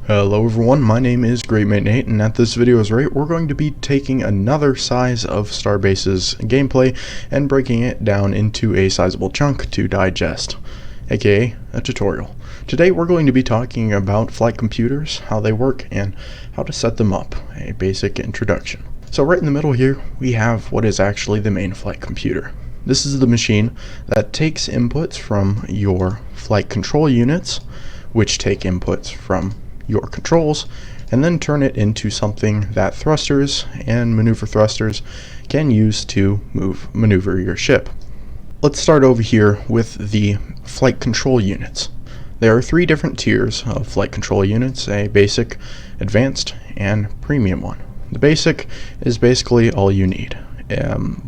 Hello everyone, my name is GreatMate Nate, and at this video's rate, we're going to be taking another size of Starbase's gameplay and breaking it down into a sizable chunk to digest, aka a tutorial. Today we're going to be talking about flight computers, how they work, and how to set them up, a basic introduction. So right in the middle here, we have what is actually the main flight computer. This is the machine that takes inputs from your flight control units, which take inputs from your controls, and then turn it into something that thrusters and maneuver thrusters can use to maneuver your ship. Let's start over here with the flight control units. There are three different tiers of flight control units: a basic, advanced, and premium one. The basic is basically all you need.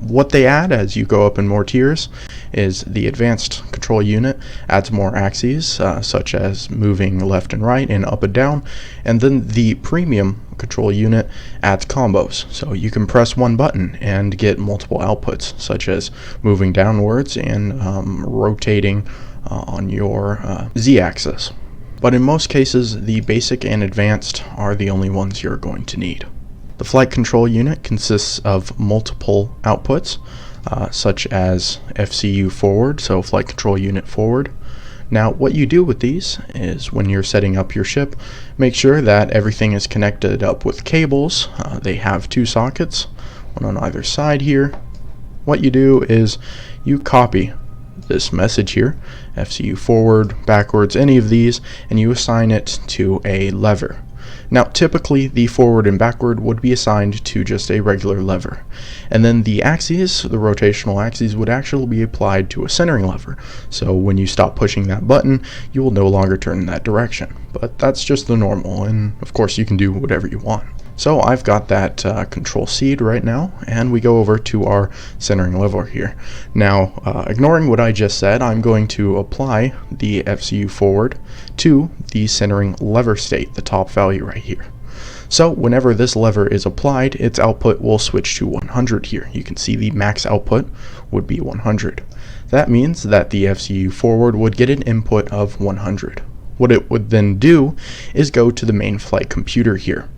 What they add as you go up in more tiers is the advanced control unit adds more axes, such as moving left and right and up and down, and then the premium control unit adds combos, so you can press one button and get multiple outputs, such as moving downwards and rotating on your z-axis. But in most cases, the basic and advanced are the only ones you're going to need. The flight control unit consists of multiple outputs, such as FCU forward, so flight control unit forward. Now what you do with these is, when you're setting up your ship, make sure that everything is connected up with cables. They have two sockets, one on either side here. What you do is you copy this message here, FCU forward, backwards, any of these, and you assign it to a lever. Now typically the forward and backward would be assigned to just a regular lever, and then the axes, the rotational axes, would actually be applied to a centering lever, so when you stop pushing that button you will no longer turn in that direction. But that's just the normal, and of course you can do whatever you want. So I've got that control seed right now, and we go over to our centering lever here. Now, ignoring what I just said, I'm going to apply the FCU forward to the centering lever state, the top value right here. So whenever this lever is applied, its output will switch to 100 here. You can see the max output would be 100. That means that the FCU forward would get an input of 100. What it would then do is go to the main flight computer here.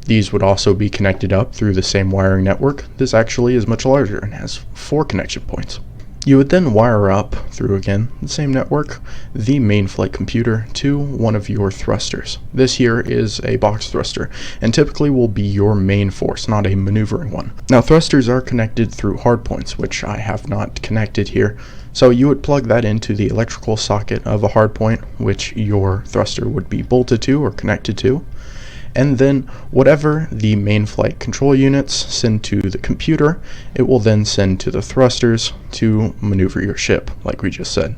These would also be connected up through the same wiring network. This actually is much larger and has 4 connection points. You would then wire up through, again, the same network, the main flight computer to one of your thrusters. This here is a box thruster, and typically will be your main force, not a maneuvering one. Now thrusters are connected through hardpoints, which I have not connected here. So you would plug that into the electrical socket of a hardpoint, which your thruster would be bolted to or connected to. And then whatever the main flight control units send to the computer, it will then send to the thrusters to maneuver your ship, like we just said.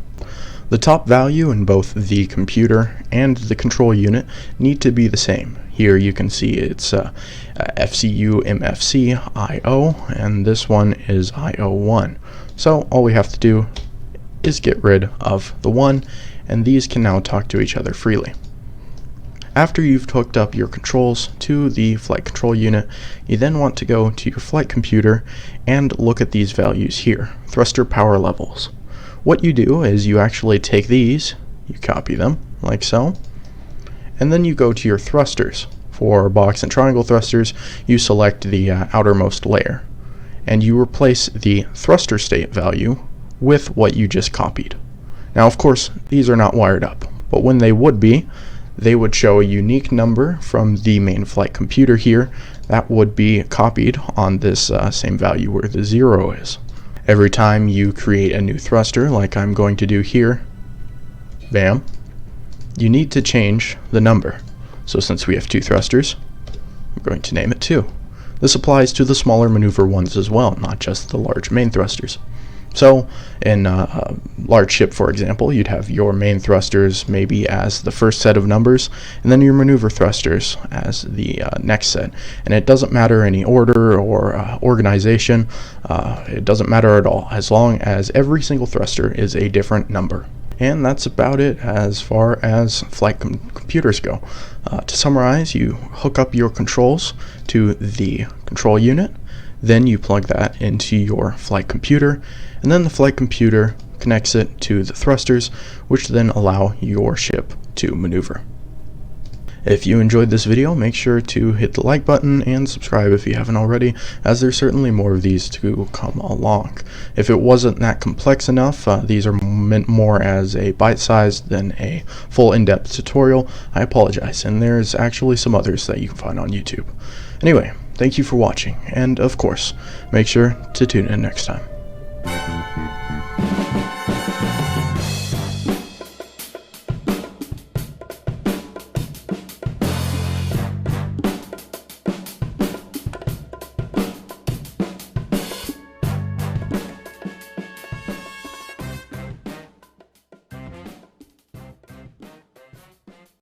The top value in both the computer and the control unit need to be the same. Here you can see it's FCU MFC IO, and this one is IO1. So all we have to do is get rid of the 1, and these can now talk to each other freely. After you've hooked up your controls to the flight control unit, you then want to go to your flight computer and look at these values here, thruster power levels. What you do is you actually take these, you copy them like so, and then you go to your thrusters. For box and triangle thrusters, you select the outermost layer, and you replace the thruster state value with what you just copied. Now of course these are not wired up, but when they would be, they would show a unique number from the main flight computer here that would be copied on this same value where the 0 is. Every time you create a new thruster, like I'm going to do here, bam, you need to change the number. So since we have 2 thrusters, I'm going to name it 2. This applies to the smaller maneuver ones as well, not just the large main thrusters. So in a large ship, for example, you'd have your main thrusters maybe as the first set of numbers, and then your maneuver thrusters as the next set. And it doesn't matter any order or organization, it doesn't matter at all, as long as every single thruster is a different number. And that's about it as far as flight computers go. To summarize, you hook up your controls to the control unit, then you plug that into your flight computer, and then the flight computer connects it to the thrusters, which then allow your ship to maneuver. If you enjoyed this video, make sure to hit the like button and subscribe if you haven't already, as there's certainly more of these to come along. If it wasn't that complex enough, these are meant more as a bite-sized than a full in-depth tutorial. I apologize, and there's actually some others that you can find on YouTube. Anyway, thank you for watching, and of course, make sure to tune in next time.